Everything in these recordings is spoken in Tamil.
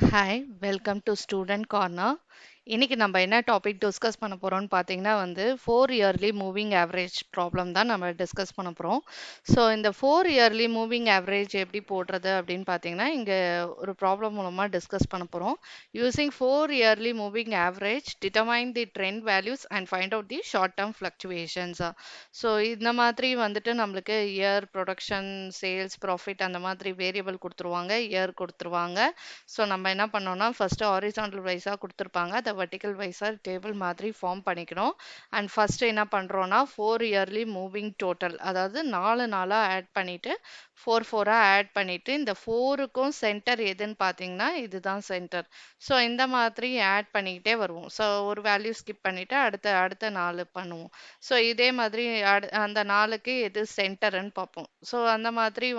Hi welcome to Student Corner. இன்னைக்கு நம்ம என்ன டாபிக் டிஸ்கஸ் பண்ண போறோம்னு பார்த்தீங்கன்னா four yearly moving average problem தான் நம்ம டிஸ்கஸ் பண்ண போகிறோம். ஸோ இந்த ஃபோர் இயர்லி மூவிங் ஆவரேஜ் எப்படி போடுறது அப்படின்னு பார்த்தீங்கன்னா இங்கே ஒரு ப்ராப்ளம் மூலமாக டிஸ்கஸ் பண்ண போகிறோம். Using four yearly moving average determine the trend values and find out the short term fluctuations. So இந்த மாதிரி நம்மளுக்கு இயர் ப்ரொடக்ஷன் சேல்ஸ் ப்ராஃபிட் அந்த மாதிரி வேரியபிள் கொடுத்துருவாங்க, இயர் கொடுத்துருவாங்க. ஸோ நம்ம என்ன பண்ணோம்னா ஃபர்ஸ்ட் ஹாரிசான்டல் வைஸாக கொடுத்துருப்பாங்க, அதை வெர்டிக்கல் வைஸாக டேபிள் மாதிரி ஃபார்ம் பண்ணிக்கணும். அண்ட் ஃபர்ஸ்ட் என்ன பண்ணுறோன்னா ஃபோர் இயர்லி மூவிங் டோட்டல், அதாவது நாலு நாளாக ஆட் பண்ணிட்டு ஃபோராக ஆட் பண்ணிட்டு இந்த ஃபோருக்கும் சென்டர் எதுன்னு பார்த்தீங்கன்னா இதுதான் சென்டர். ஸோ இந்த மாதிரி ஆட் பண்ணிக்கிட்டே வருவோம். ஸோ ஒரு வேல்யூ ஸ்கிப் பண்ணிட்டு அடுத்த அடுத்த நாலு பண்ணுவோம். ஸோ இதே மாதிரி அந்த நாளுக்கு எது சென்டர்ன்னு பார்ப்போம். ஸோ அந்த மாதிரி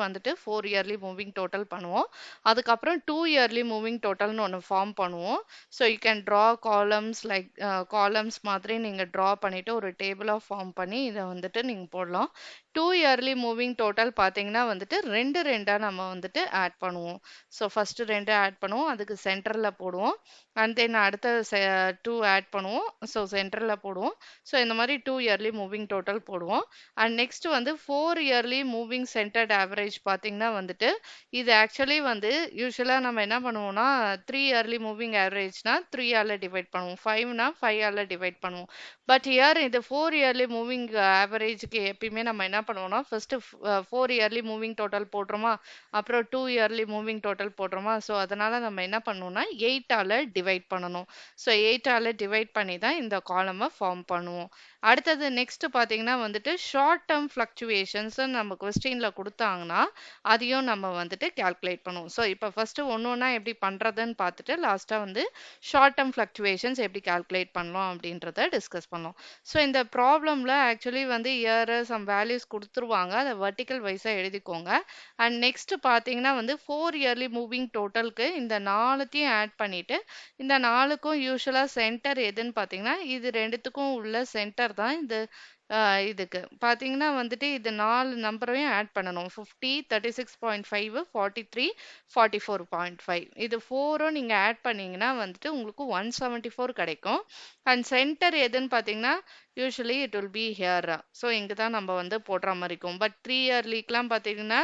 ஃபோர் இயர்லி மூவிங் டோட்டல் பண்ணுவோம். அதுக்கப்புறம் டூ இயர்லி மூவிங் டோட்டல்னு ஒன்று ஃபார்ம் பண்ணுவோம். So you can draw columns like columns மாதிரி நீங்கள் ட்ரா பண்ணிவிட்டு ஒரு டேபிளாக ஃபார்ம் பண்ணி இதை நீங்கள் போடலாம். டூ இயர்லி மூவிங் டோட்டல் பார்த்தீங்கன்னா ரெண்டு ரெண்டாக நம்ம ஆட் பண்ணுவோம். ஸோ ஃபஸ்ட்டு ரெண்டு ஆட் பண்ணுவோம், அதுக்கு சென்டரில் போடுவோம். அண்ட் தென் அடுத்த டூ ஆட் பண்ணுவோம், ஸோ சென்டரில் போடுவோம். ஸோ இந்த மாதிரி டூ இயர்லி மூவிங் டோட்டல் போடுவோம். And next four yearly moving centred average பார்த்தீங்கன்னா இது ஆக்சுவலி யூஸ்வலாக நம்ம என்ன பண்ணுவோம்னா த்ரீ இயர்லி மூவிங் ஆவரேஜ்னா த்ரீயால் டிவைட் பண்ணுவோம், ஃபைவ்னா ஃபைவால் டிவைட் பண்ணுவோம். பட் இயர் இது ஃபோர் இயர்லி மூவிங் ஆவரேஜுக்கு எப்பயுமே நம்ம என்ன பண்ணுவோம்னா first four yearly moving total போடுறோமா, அப்புறம் டூ இயர்லி மூவிங் டோட்டல் போடுறோமா. ஸோ அதனால நம்ம என்ன பண்ணணும்னா எயிட்டால் டிவைட் பண்ணணும். ஸோ எயிட்டால் டிவைட் பண்ணி தான் இந்த காலமை ஃபார்ம் பண்ணுவோம். அடுத்தது நெக்ஸ்ட் பார்த்தீங்கன்னா ஷார்ட் டேர்ம் ஃப்ளக்சுவேஷன்ஸ் நம்ம கொஸ்டின்ல கொடுத்தாங்கன்னா அதையும் நம்ம கால்குலேட் பண்ணுவோம். ஸோ இப்போ ஃபர்ஸ்ட் ஒன்று ஒன்றா எப்படி பண்ணுறதுன்னு பார்த்துட்டு லாஸ்ட்டாக ஷார்ட் டேர்ம் ஃப்ளக்சுவேஷன்ஸ் எப்படி கால்குலேட் பண்ணலாம் அப்படின்றத டிஸ்கஸ் பண்ணோம். ஸோ இந்த ப்ராப்ளமில் ஆக்சுவலி இயர் சம் வேல்யூஸ் கொடுத்துருவாங்க, அதை வெர்டிக்கல் வைஸாக எழுதிக்கோங்க. அண்ட் நெக்ஸ்ட் பார்த்தீங்கன்னா ஃபோர் இயர்லி மூவிங் டோட்டலுக்கு இந்த நாலுத்தையும் ஆட் பண்ணிட்டு இந்த நாலுக்கும் யூஸ்வலாக சென்டர் எதுன்னு பார்த்தீங்கன்னா இது ரெண்டுத்துக்கும் உள்ள சென்டர் தான் இதுக்கு பார்த்தீங்கன்னா இது நாலு நம்பரையும் ஆட் பண்ணணும். 50, 36.5, 43, 44.5. இது ஃபோரும் நீங்கள் ஆட் பண்ணீங்கன்னா உங்களுக்கு 174 கிடைக்கும். அண்ட் சென்டர் எதுன்னு பார்த்தீங்கன்னா usually it will be here. So இங்கே தான் நம்ம போடுற மாதிரி இருக்கும். பட் த்ரீ இயர்லிக்கெலாம் பார்த்தீங்கன்னா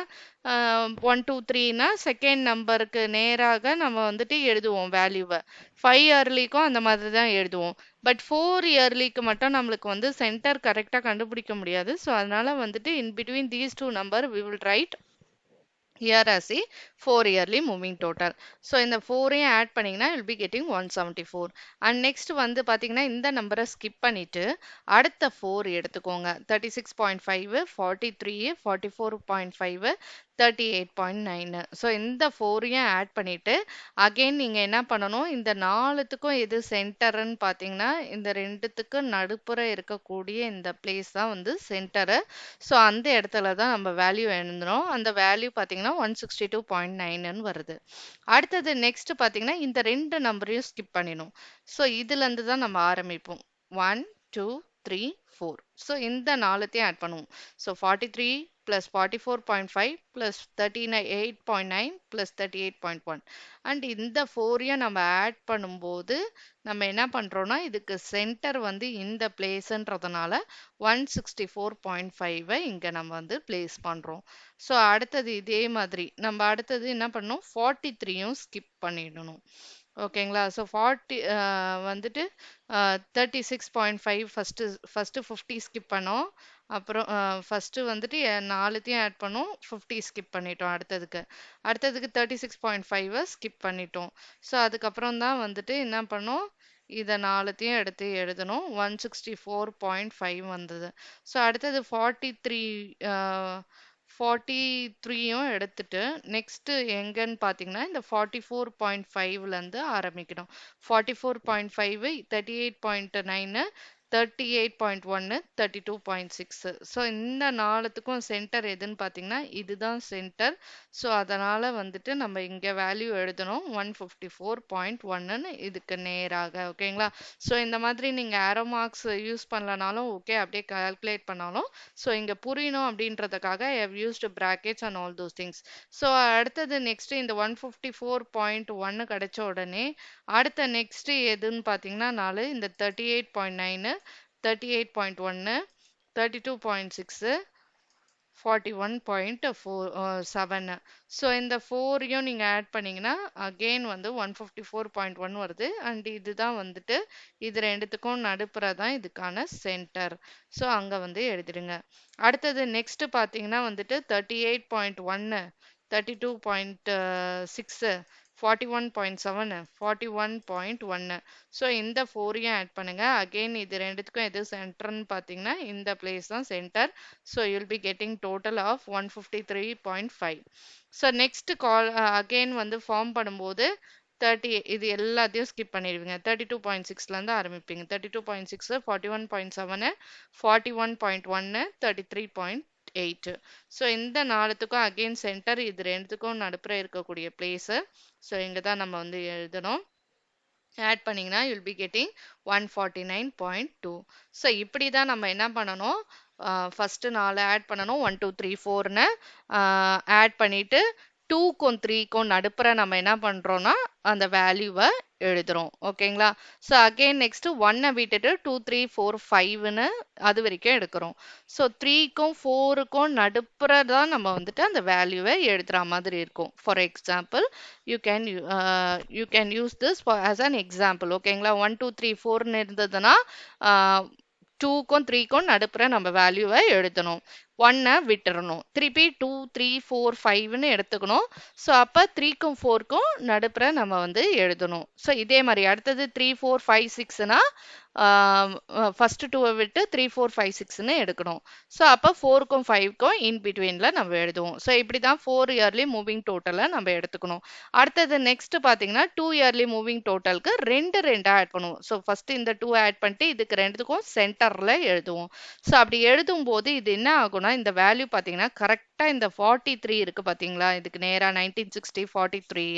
1 2 3னா செகண்ட் நம்பருக்கு நேராக நம்ம எழுதுவோம் வேல்யூவை. ஃபைவ் இயர்லிக்கும் அந்த மாதிரி தான் எழுதுவோம். பட் ஃபோர் இயர்லிக்கு மட்டும் நம்மளுக்கு சென்டர் கரெக்டாக கண்டுபிடிக்க முடியாது. ஸோ அதனால in between these two number we will write here as a 4 yearly moving total. So இந்த 4ஐயும் ஆட் பண்ணீங்கன்னா you'll be getting 174. and next பார்த்தீங்கன்னா இந்த நம்பரை ஸ்கிப் பண்ணிட்டு அடுத்த 4 எடுத்துக்கோங்க. 36.5, 43, 44.5, 38.9. ஸோ இந்த ஃபோரையும் ஆட் பண்ணிட்டு அகெயின் நீங்கள் என்ன பண்ணணும், இந்த நாலுத்துக்கும் எது சென்டர்ன்னு பார்த்தீங்கன்னா இந்த ரெண்டுத்துக்கும் நடுப்புற இருக்கக்கூடிய இந்த பிளேஸ் தான் சென்டரு. ஸோ அந்த இடத்துல தான் நம்ம வேல்யூ எழுதணும். அந்த வேல்யூ பார்த்தீங்கன்னா 162.9ன்னு வருது. அடுத்தது நெக்ஸ்ட் பார்த்தீங்கன்னா இந்த ரெண்டு நம்பரையும் ஸ்கிப் பண்ணிடணும். ஸோ இதுலேருந்து தான் நம்ம ஆரம்பிப்போம். 1 2 3 4. ஸோ இந்த நாலுத்தையும் ஆட் பண்ணுவோம். So 43 plus 44.5 plus 38.9 plus 38.1. And இந்த ஃபோரையும் நம்ம ஆட் பண்ணும்போது நம்ம என்ன பண்ணுறோன்னா இதுக்கு சென்டர் இந்த பிளேஸ்ன்றதுனால 164.5 இங்கே நம்ம பிளேஸ் பண்ணுறோம். ஸோ அடுத்தது இதே மாதிரி நம்ம அடுத்தது என்ன பண்ணணும், 43யும் ஸ்கிப் பண்ணிடணும். ஓகேங்களா. ஸோ 40 36.5 ஃபஸ்ட்டு 50 ஸ்கிப் பண்ணோம். அப்புறம் ஃபஸ்ட்டு நாலுத்தையும் ஆட் பண்ணோம், 50 ஸ்கிப் பண்ணிட்டோம். அடுத்ததுக்கு 36.5 ஸ்கிப் பண்ணிட்டோம். ஸோ அதுக்கப்புறம் தான் என்ன பண்ணோம், இதை நாலுத்தையும் எடுத்து எழுதணும். 164.5 வந்தது. ஸோ அடுத்தது 43யும் எடுத்துட்டு நெக்ஸ்ட் எங்கன்னு பார்த்தீங்கன்னா இந்த 44.5லேருந்து ஆரம்பிக்கணும். 44.5, 38.9, 38.1 32.6. ஸோ இந்த நாலுத்துக்கும் சென்டர் எதுன்னு பார்த்தீங்கன்னா இதுதான் சென்டர். ஸோ அதனால வந்துட்டு நம்ம இங்கே வேல்யூ எழுதணும் 154.1ன்னு இதுக்கு நேராக. ஓகேங்களா? ஸோ இந்த மாதிரி நீங்கள் ஆரோ மார்க்ஸ் யூஸ் பண்ணலனாலும் ஓகே, அப்படியே கால்குலேட் பண்ணாலும் ஸோ இங்கே புரியணும் அப்படின்றதுக்காக I have used brackets and all those things. So அடுத்தது நெக்ஸ்ட் இந்த 154.1 கிடைச்ச உடனே அடுத்த நெக்ஸ்ட் எதுன்னு பார்த்தீங்கன்னா இந்த 38.9 38.1 32.6 41.7. ஸோ இந்த 4யும் நீங்கள் ஆட் பண்ணீங்கன்னா அகெயின் வந்து 154.1 வருது. அண்ட் இதுதான் வந்துட்டு இது ரெண்டுத்துக்கும் நடுப்புற தான் இதுக்கான சென்டர். ஸோ அங்கே வந்து எழுதிடுங்க. அடுத்தது நெக்ஸ்ட் பார்த்தீங்கன்னா வந்துட்டு 38.1 32.6 41.7 41.1. ஸோ இந்த 4யும் ஆட் பண்ணுங்க. அகெயின் இது ரெண்டுத்துக்கும் எது சென்டர்னு பார்த்தீங்கன்னா இந்த பிளேஸ் தான் centre. So you'll be getting total of 153.5. So next கால் அகெயின் வந்து ஃபார்ம் பண்ணும்போது 30 இது எல்லாத்தையும் ஸ்கிப் பண்ணிடுவீங்க. 32.6லேருந்து ஆரம்பிப்பீங்க. 32.6 41.7 41.1 33.8. ஸோ இந்த நாலுத்துக்கும் அகெயின் சென்டர், இது ரெண்டுத்துக்கும் நடுப்புற இருக்கக்கூடிய பிளேஸு. ஸோ இங்கே தான் நம்ம வந்து எழுதணும். ஆட் பண்ணிங்கன்னா யூல் பி கெட்டிங் 149.2. ஸோ இப்படி தான் நம்ம என்ன பண்ணணும், ஃபஸ்ட்டு 4 ஆட் பண்ணணும். 1 2 3 4ன்னு ஆட் பண்ணிவிட்டு 2க்கும் 3க்கும் நடுப்புற நம்ம என்ன பண்ணுறோன்னா அந்த வேல்யூவை எழுதுகிறோம். ஓகேங்களா? ஸோ அகெயின் நெக்ஸ்ட்டு 1 விட்டுட்டு 2 3 4 5ன்னு அது வரைக்கும் எடுக்கிறோம். ஸோ 3க்கும் 4க்கும் நடுப்புற தான் நம்ம வந்துட்டு அந்த வேல்யூவை எழுதுகிற மாதிரி இருக்கும். For example you can use this as an example. ஓகேங்களா? 1 2 3 4ன்னு இருந்ததுன்னா 2க்கும் 3க்கும் நடுப்புற நம்ம வேல்யூவை எழுதணும். 1 விட்டுறணும். திருப்பி 2 3 4 5ன்னு எடுத்துக்கணும். ஸோ அப்போ 3க்கும் 4க்கும் நடுப்புற நம்ம வந்து எழுதணும். ஸோ இதே மாதிரி அடுத்தது 3 4 5 6னா ஃபர்ஸ்ட் 2வை விட்டு 3 4 5 6ன்னு எடுக்கணும். ஸோ அப்போ 4க்கும் 5க்கும் இன் பிட்வீனில் நம்ம எழுதுவோம். ஸோ இப்படி தான் 4 இயர்லி மூவிங் டோட்டலை நம்ம எடுத்துக்கணும். அடுத்தது நெக்ஸ்ட் பார்த்தீங்கன்னா 2 இயர்லி மூவிங் டோட்டலுக்கு ரெண்டு ஆட் பண்ணுவோம். ஸோ ஃபர்ஸ்ட் இந்த 2 ஆட் பண்ணிட்டு இதுக்கு ரெண்டுத்துக்கும் சென்டரில் எழுதுவோம். ஸோ அப்படி எழுதும் போது இது என்ன ஆகும்னா இந்த வேல்யூ பார்த்தீங்கன்னா கரெக்டாக இந்த 43 இருக்கு பார்த்தீங்களா, இதுக்கு நேராக 1960 43.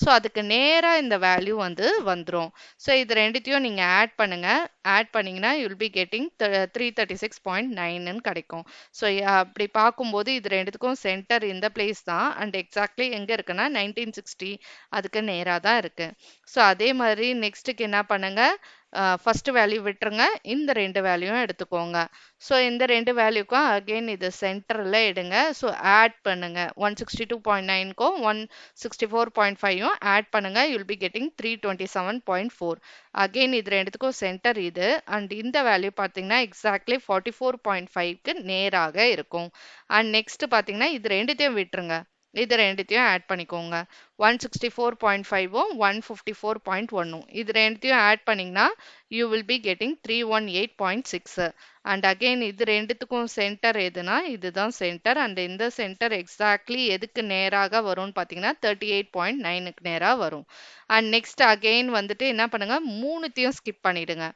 ஸோ அதுக்கு நேராக இந்த வேல்யூ வந்து வந்துடும். ஸோ இது ரெண்டுத்தையும் நீங்கள் ஆட் பண்ணுங்க. ஆட் பண்ணீங்கன்னா யூல் பி கெட்டிங் 336.9ன்னு கிடைக்கும். ஸோ அப்படி பார்க்கும்போது இது ரெண்டுத்துக்கும் சென்டர் இந்த பிளேஸ் தான். அண்ட் எக்ஸாக்ட்லி எங்கே இருக்குன்னா 1960 அதுக்கு நேராக தான் இருக்கு. ஸோ அதே மாதிரி நெக்ஸ்ட்டுக்கு என்ன பண்ணுங்க, ஃபர்ஸ்ட் வேல்யூ விட்டுருங்க, இந்த ரெண்டு வேல்யூவும் எடுத்துக்கோங்க. ஸோ இந்த ரெண்டு வேல்யூக்கும் அகெயின் இது சென்டரில் எடுங்க. ஸோ ஆட் பண்ணுங்க 162.9க்கும் 164.5யும் ஆட் பண்ணுங்க. You'll be getting 327.4. அகெயின் இது ரெண்டுத்துக்கும் சென்டர் இது. அண்ட் இந்த வேல்யூ பார்த்தீங்கன்னா எக்ஸாக்ட்லி 44.5க்கு நேராக இருக்கும். அண்ட் நெக்ஸ்ட் பார்த்தீங்கன்னா இது ரெண்டுத்தையும் விட்டுருங்க, இது ரெண்டுத்தையும் ஆட் பண்ணிக்கோங்க. 164.5ம் 154.1ம் இது ரெண்டுத்தையும் ஆட் பண்ணிங்கன்னா you will be getting 318.6. And again இது ரெண்டுத்துக்கும் சென்டர் எதுனா இதுதான் சென்டர். அண்ட் இந்த சென்டர் எக்ஸாக்ட்லி எதுக்கு நேராக வரும்னு பார்த்தீங்கன்னா 38.9க்கு நேராக வரும். அண்ட் நெக்ஸ்ட் அகெயின் வந்துட்டு என்ன பண்ணுங்க, மூணுத்தையும் ஸ்கிப் பண்ணிடுங்க.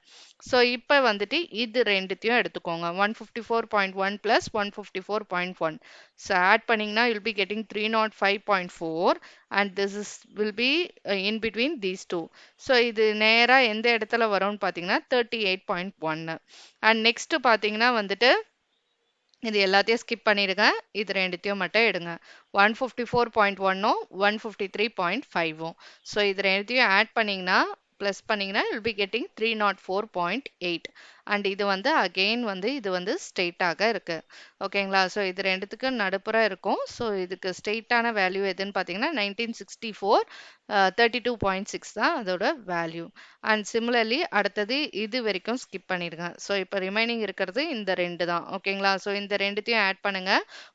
ஸோ இப்போ வந்துட்டு இது ரெண்டுத்தையும் எடுத்துக்கோங்க. 154.1 + 154.1. ஸோ ஆட் பண்ணிங்கன்னா you'll be getting 305.4 and this will be in between these two. So இது நேராக எந்த இடத்துல வரும்னு பார்த்தீங்கன்னா 38.1. அண்ட் நெக்ஸ்ட் பார்த்தீங்கன்னா வந்துட்டு இது எல்லாத்தையும் ஸ்கிப் பண்ணிடுங்க, இது ரெண்டுத்தையும் மட்டும் எடுங்க. 154.1ம் 153.5ம். ஸோ இது ரெண்டுத்தையும் ஆட் பண்ணிங்கன்னா ப்ளஸ் பண்ணிங்கன்னா வில் பி கெட்டிங் 304.8. அண்ட் இது வந்து அகெயின் வந்து இது வந்து ஸ்ட்ரெயிட்டாக இருக்குது. ஓகேங்களா? ஸோ இது ரெண்டுத்துக்கு நடுப்புற இருக்கும். ஸோ இதுக்கு ஸ்ட்ரெயிட்டான வேல்யூ எதுன்னு பார்த்தீங்கன்னா 1964 32.6 தான் அதோட வேல்யூ. அண்ட் சிமிலர்லி அடுத்தது இது வரைக்கும் ஸ்கிப் பண்ணிடுங்க. ஸோ இப்போ ரிமைனிங் இருக்கிறது இந்த ரெண்டு தான். ஓகேங்களா? ஸோ இந்த ரெண்டுத்தையும் ஆட் பண்ணுங்க.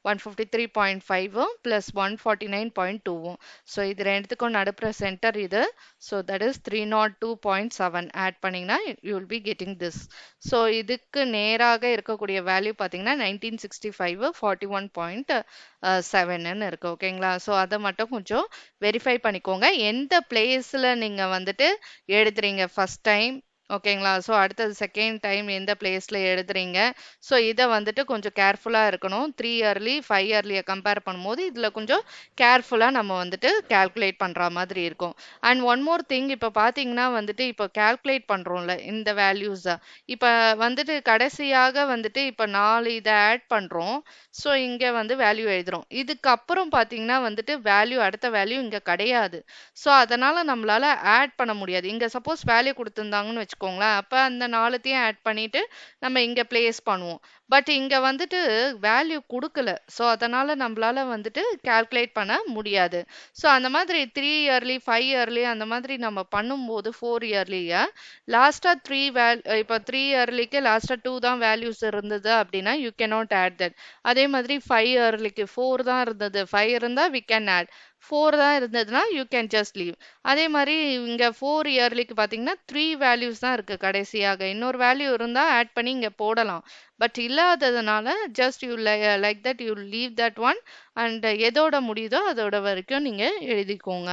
153.5ம் + 149.2ம். ஸோ இது ரெண்டுத்துக்கும் நடுப்புற சென்டர் இது. ஸோ தட் இஸ் 302.7 ஆட் பண்ணிங்கன்னா you will be getting this. So இதுக்கு நேராக இருக்கக்கூடிய வேல்யூ பார்த்தீங்கன்னா 1965 41.7ன்னு இருக்கு. ஓகேங்களா? ஸோ அதை மட்டும் கொஞ்சம் வெரிஃபை பண்ணிக்கோங்க. எந்த பிளேஸில் நீங்கள் வந்துட்டு எழுதுறீங்க ஃபர்ஸ்ட் டைம், ஓகேங்களா? ஸோ அடுத்தது செகண்ட் டைம் எந்த பிளேஸ்ல எழுதுறீங்க? ஸோ இத வந்துட்டு கொஞ்சம் கேர்ஃபுல்லா இருக்கணும். 3 இயர்லி, 5 இயர்லிய கம்பேர் பண்ணும்போது, இதுல கொஞ்சம் கேர்ஃபுல்லா நம்ம வந்துட்டு கால்குலேட் பண்ற மாதிரி இருக்கும். அண்ட் ஒன் மோர் திங் இப்ப பார்த்தீங்கன்னா வந்துட்டு, இப்ப கால்குலேட் பண்றோம்ல இந்த வேல்யூஸ. இப்ப வந்துட்டு கடைசியாக வந்துட்டு இப்ப 4 இத ஆட் பண்றோம். ஸோ இங்க வந்து வேல்யூ எழுதுறோம். இதுக்கப்புறம் பார்த்தீங்கன்னா வந்துட்டு வேல்யூ அடுத்த வேல்யூ இங்க கிடையாது. ஸோ அதனால நம்மளால ஆட் பண்ண முடியாது. இங்க சப்போஸ் வேல்யூ குடுத்திருந்தாங்கன்னு வச்சுக்கோங்களேன், அப்ப அந்த 4த்தையும் ஆட் பண்ணிட்டு நம்ம இங்க பிளேஸ் பண்ணுவோம். பட் இங்க வந்துட்டு வேல்யூ குடுக்கல. ஸோ அதனால நம்மளால வந்துட்டு கால்குலேட் பண்ண முடியாது. ஸோ அந்த மாதிரி 3 இயர்லி, 5 இயர்லி அந்த மாதிரி நம்ம பண்ணும்போது 4 இயர்லிய லாஸ்ட்டா 3 இப்ப 3 இயர்லிக்கு லாஸ்ட்டா 2 தான் வேல்யூஸ் இருந்தது அப்படின்னா, யூ கேனாட் ஆட் தட். அதே மாதிரி 5 இயர்லிக்கு 4 தான் இருந்தது. 5 இருந்தா வி கேன் ஆட். 4 தான் இருந்ததுன்னா யூ கேன் ஜஸ்ட் லீவ். அதே மாரி இங்க 4 இயர்லிக்கு பார்த்தீங்கன்னா, 3 வேல்யூஸ் தான் இருக்கு கடைசியாக. இன்னொரு வேல்யூ இருந்தா ஆட் பண்ணி இங்க போடலாம். பட் இல்லாததுனால just you like that you leave that one and எதோட முடியுதோ அதோட வரைக்கும் நீங்க எழுதிக்கோங்க.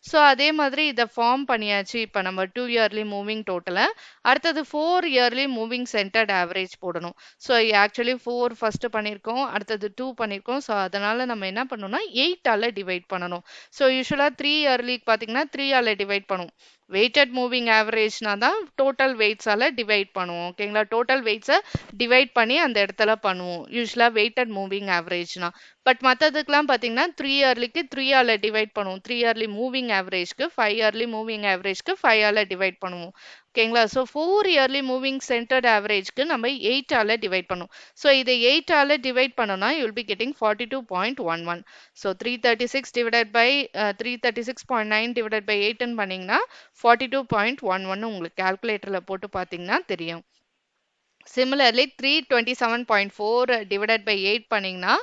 ஸோ அதே மாதிரி இத ஃபார்ம் பண்ணியாச்சு. இப்ப நம்ம 2 இயர்லி மூவிங் டோட்டல. அடுத்தது 4 இயர்லி மூவிங் சென்டர்ட் ஆவரேஜ் போடணும். ஸோ ஆக்சுவலி 4 ஃபர்ஸ்ட் பண்ணியிருக்கோம். அடுத்தது 2 பண்ணியிருக்கோம். ஸோ அதனால நம்ம என்ன பண்ணணும்னா 8 ஆல டிவைட் பண்ணணும். ஸோ யூசுவலா 3 இயர்லிக்கு பார்த்தீங்கன்னா 3 ஆல டிவைட் பண்ணுவோம். வெயிட்டட் மூவிங் ஆவரேஜ்னா தான் டோட்டல் வெயிட்ஸால டிவைட் பண்ணுவோம். ஓகேங்களா? டோட்டல் வெயிட்ஸ டிவைட் பண்ணி அந்த இடத்துல பண்ணுவோம். யூசுவலா வெயிட்டட் மூவிங் ஆவரேஜ்னா. பட் மத்ததுக்கெல்லாம் பார்த்தீங்கன்னா 3 இயர்லிக்கு 3 ஆல டிவைட் பண்ணுவோம். 3 இயர்லி மூவிங் ஆவரேஜ்க்கு 5 இயர்லி மூவிங் ஆவரேஜ்க்கு 5 ஆல டிவைட் பண்ணுவோம். ஓகேங்களா? ஸோ 4 இயர்லி மூவிங் சென்டர்ட் ஆவரேஜ்க்கு நம்ம 8 ஆல டிவைட் பண்ணுவோம். ஸோ இதை 8 ஆல டிவைட் பண்ணோம்னா you will be getting 42.11. So 336 divided by 336.9 divided by 8ன்னு பண்ணீங்கன்னா 42.11 உங்களுக்கு கால்குலேட்டர்ல போட்டு பார்த்தீங்கன்னா தெரியும். Similarly, 327.4 divided by 8 பண்ணீங்கன்னா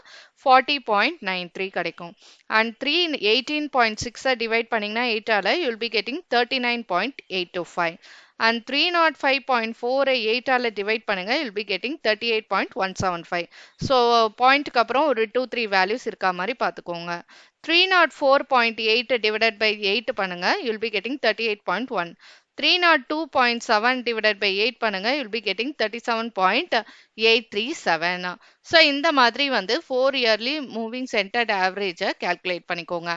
40.93 கிடைக்கும். And 318.6 divide பண்ணீங்கன்னா 8 ஆல you will be getting 39.825. And 305.4 8 ஆல divide பண்ணுங்க you will be getting 38.175. So பாயிண்ட்க்கு அப்புறம் ஒரு 2 3 வேல்யூஸ் இருக்கா மாதிரி பார்த்துக்கோங்க. 304.8 divided by 8 பண்ணுங்க you will be getting 38.1. 302.7 divided by 8 பண்ணுங்க you'll be getting 37.837. ஸோ இந்த மாதிரி வந்து 4 இயர்லி மூவிங் சென்டர்ட் ஆவரேஜை கால்குலேட் பண்ணிக்கோங்க.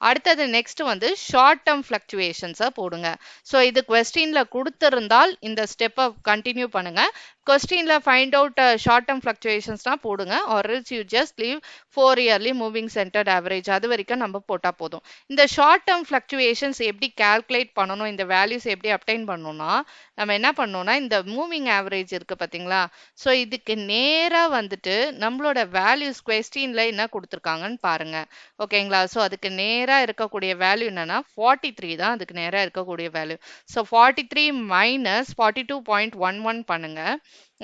அடுத்தது நெக்ஸ்ட் வந்து ஷார்ட் டேர்ம் ஃப்ளக்சுவேஷன்ஸை போடுங்க. ஸோ இது கொஸ்டின்ல கொடுத்திருந்தால் இந்த ஸ்டெப்பை கண்டினியூ பண்ணுங்க. கொஸ்டின்ல ஃபைண்ட் அவுட் ஷார்ட் டேர்ம் ஃப்ளக்சுவேஷன்ஸ்னா போடுங்க. Or else you just leave 4 yearly moving centred average அது வரைக்கும் நம்ம போட்டா போதும். இந்த ஷார்ட் டேர்ம் ஃப்ளக்சுவேஷன்ஸ் எப்படி கால்குலேட் பண்ணணும், இந்த வேல்யூஸ் எப்படி அப்டைன் பண்ணணும்னா நம்ம என்ன பண்ணணும்னா இந்த மூவிங் ஆவரேஜ் இருக்கு பாத்தீங்களா? ஸோ இதுக்கு நேரா வந்துட்டு நம்மளோட வேல்யூஸ் கொஸ்டின்ல என்ன கொடுத்துருக்காங்கன்னு பாருங்க. ஓகேங்களா? ஸோ அதுக்கு நேரா இருக்கக்கூடிய வேல்யூ என்னன்னா 43 தான் அதுக்கு நேரா இருக்கக்கூடிய வேல்யூ. ஸோ 43 மைனஸ் 42.11 பண்ணுங்க.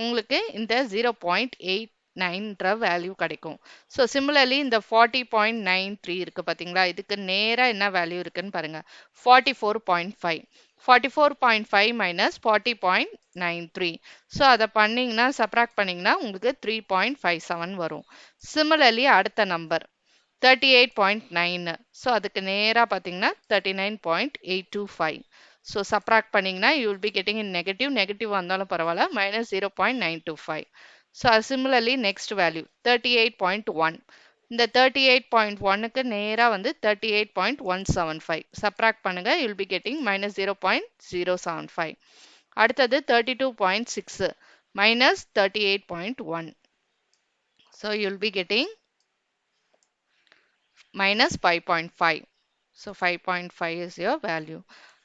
உங்களுக்கு இந்த 0.89ன்ற வேல்யூ கிடைக்கும். ஸோ சிமிலர்லி இந்த 40.93 இருக்கு பாத்தீங்களா? இதுக்கு நேரா என்ன வேல்யூ இருக்குன்னு பாருங்க. 44.5. 44.5 minus 40.93. ஸோ அதை பண்ணீங்கன்னா சப்ராக்ட் பண்ணீங்கன்னா உங்களுக்கு 3.57 வரும். சிமிலர்லி அடுத்த நம்பர் 38.9. ஸோ அதுக்கு நேராக பார்த்தீங்கன்னா 39.825. ஸோ சப்ராக்ட் பண்ணீங்கன்னா you will be getting in negative வந்தாலும் பரவாயில்ல minus 0.925. So similarly next value 38.1. இந்த 38.1க்கு நேராக வந்து 38.175. சப்ராக்ட் பண்ணுங்க you will be getting minus 0.075. அடுத்தது 32.6 minus 38.1. So you will be getting minus 5.5. So 5.5 is your value.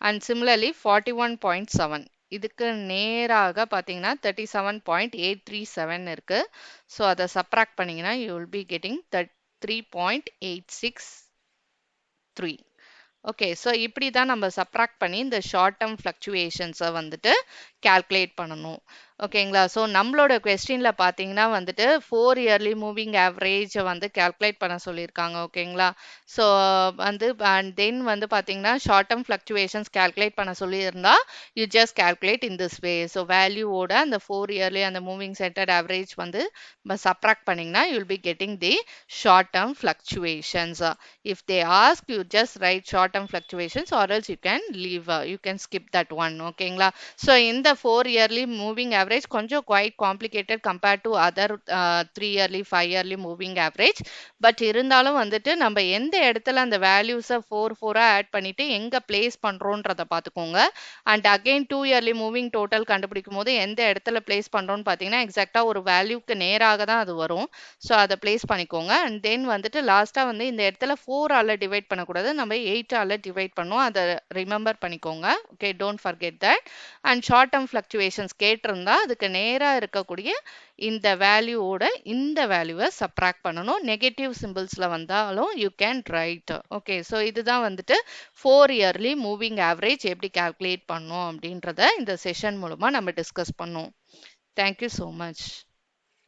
And similarly 41.7. இதுக்கு நேராக பார்த்தீங்கன்னா 37.837 இருக்கு. ஸோ அதை சப்ராக்ட் பண்ணீங்கன்னா you will be getting 3.863. Okay, so இப்படி தான் நம்ம சப்ராக்ட் பண்ணி இந்த ஷார்ட் டேர்ம் ஃப்ளக்சுவேஷன்ஸை வந்துட்டு கால்குலேட் பண்ணணும். ஓகேங்களா? ஸோ நம்மளோட கொஸ்டின்ல பார்த்தீங்கன்னா வந்துட்டு 4 இயர்லி மூவிங் ஆவரேஜ் வந்து கால்குலேட் பண்ண சொல்லியிருக்காங்க. ஓகேங்களா? ஸோ வந்து அண்ட் தென் வந்து பார்த்தீங்கன்னா ஷார்ட் டர்ம் ஃப்ளக்சுவேஷன்ஸ் கால்குலேட் பண்ண சொல்லியிருந்தா you just calculate in this way. So வேல்யூவோட அந்த 4 இயர்லி அந்த மூவிங் சென்டர்ட் ஆவரேஜ் வந்து சப்ராக்ட் பண்ணீங்கன்னா you'll be getting the short term fluctuations. If they ask you just write short term fluctuations or else you can leave you can skip that one. ஓகேங்களா? ஸோ இந்த 4 இயர்லி மூவிங் ஆவரேஜ் கொஞ்சம் quite complicated compared to other 3 yearly 5 yearly moving average. But இருந்தாலும் வந்துட்டு நம்ம எந்த இடத்துல அந்த வேல்யூஸை 4 ஆட் பண்ணிட்டு எங்க பிளேஸ் பண்றோன்றத பார்த்துக்கோங்க. And again 2 yearly moving total கண்டுபிடிக்கும் போது எந்த இடத்துல பிளேஸ் பண்றோம்னு பார்த்தீங்கன்னா எக்ஸாக்டா ஒரு வேல்யூக்கு நேராக தான் அது வரும். ஸோ அதை பிளேஸ் பண்ணிக்கோங்க. அண்ட் தென் வந்துட்டு லாஸ்டா வந்து இந்த இடத்துல 4ஆல டிவைட் பண்ணக்கூடாது, நம்ம 8ஆல டிவைட் பண்ணோம். அதை ரிமெம்பர் பண்ணிக்கோங்க. Okay, don't forget that. And short term fluctuations கேட்டிருந்தா அதுக்கு நேராக இருக்கக்கூடிய இந்த வேல்யூவோட இந்த வேல்யூவை சப்ராக்ட் பண்ணணும். நெகட்டிவ் சிம்பிள்ஸ்ல வந்தாலும் you can write. Okay, so இதுதான் வந்துட்டு 4 இயர்லி மூவிங் ஆவரேஜ் எப்படி கால்குலேட் பண்ணோம் அப்படின்றத இந்த செஷன் மூலமா நம்ம டிஸ்கஸ் பண்ணோம். Thank you so much.